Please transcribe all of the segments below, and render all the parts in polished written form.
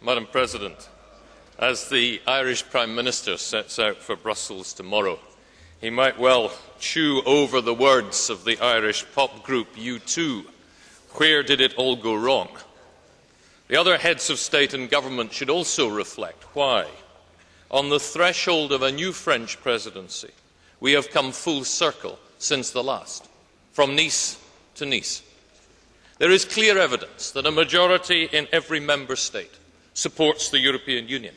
Madam President, as the Irish Prime Minister sets out for Brussels tomorrow, he might well chew over the words of the Irish pop group U2, "Where did it all go wrong?" The other heads of state and government should also reflect why, on the threshold of a new French presidency, we have come full circle since the last, from Nice to Nice. There is clear evidence that a majority in every member state supports the European Union.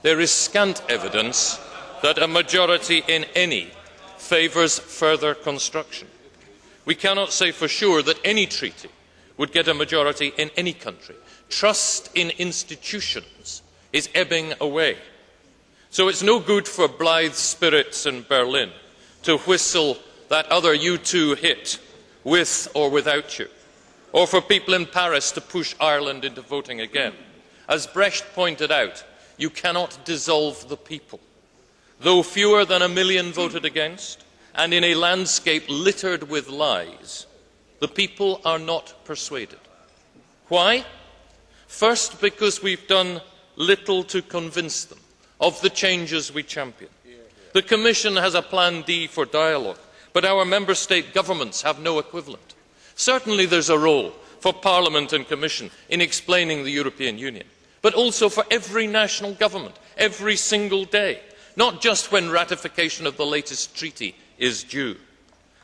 There is scant evidence that a majority in any favours further construction. We cannot say for sure that any treaty would get a majority in any country. Trust in institutions is ebbing away. So it's no good for blithe spirits in Berlin to whistle that other U2 hit, With or Without You, or for people in Paris to push Ireland into voting again. As Brecht pointed out, you cannot dissolve the people. Though fewer than 1 million voted against, and in a landscape littered with lies, the people are not persuaded. Why? First, because we've done little to convince them of the changes we champion. The Commission has a plan D for dialogue, but our member state governments have no equivalent. Certainly there's a role for Parliament and Commission in explaining the European Union, but also for every national government, every single day, not just when ratification of the latest treaty is due.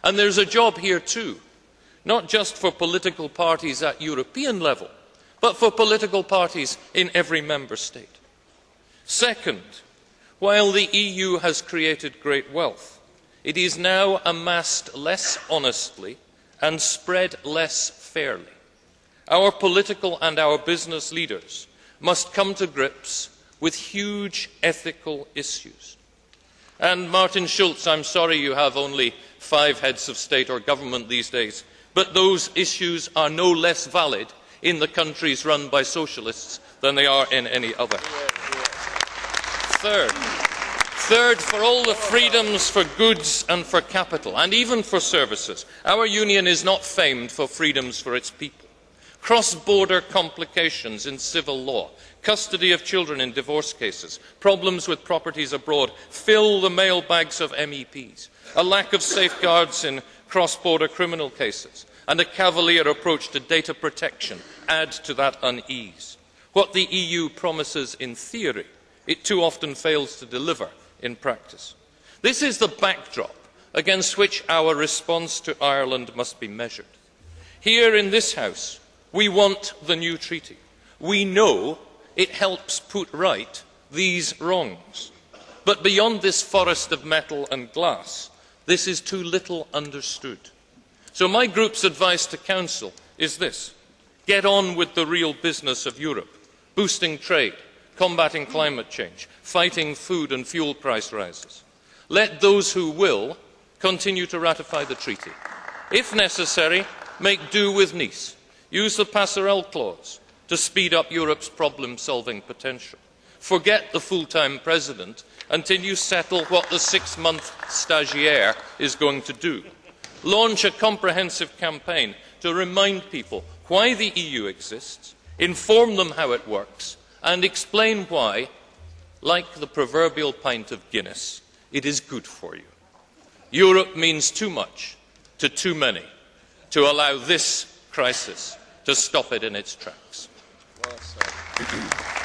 And there's a job here too, not just for political parties at European level, but for political parties in every member state. Second, while the EU has created great wealth, it is now amassed less honestly and spread less fairly. Our political and our business leaders must come to grips with huge ethical issues. And Martin Schulz, I'm sorry you have only 5 heads of state or government these days, but those issues are no less valid in the countries run by socialists than they are in any other. Third, for all the freedoms for goods and for capital, and even for services, our union is not famed for freedoms for its people. Cross-border complications in civil law, custody of children in divorce cases, problems with properties abroad fill the mailbags of MEPs. A lack of safeguards in cross-border criminal cases and a cavalier approach to data protection add to that unease. What the EU promises in theory, it too often fails to deliver in practice. This is the backdrop against which our response to Ireland must be measured. Here in this House, we want the new treaty. We know it helps put right these wrongs. But beyond this forest of metal and glass, this is too little understood. So my group's advice to Council is this: get on with the real business of Europe, boosting trade, combating climate change, fighting food and fuel price rises. Let those who will continue to ratify the treaty. If necessary, make do with Nice. Use the passerelle clause to speed up Europe's problem-solving potential. Forget the full-time president until you settle what the 6-month stagiaire is going to do. Launch a comprehensive campaign to remind people why the EU exists, inform them how it works, and explain why, like the proverbial pint of Guinness, it is good for you. Europe means too much to too many to allow this crisis to stop it in its tracks. Well said.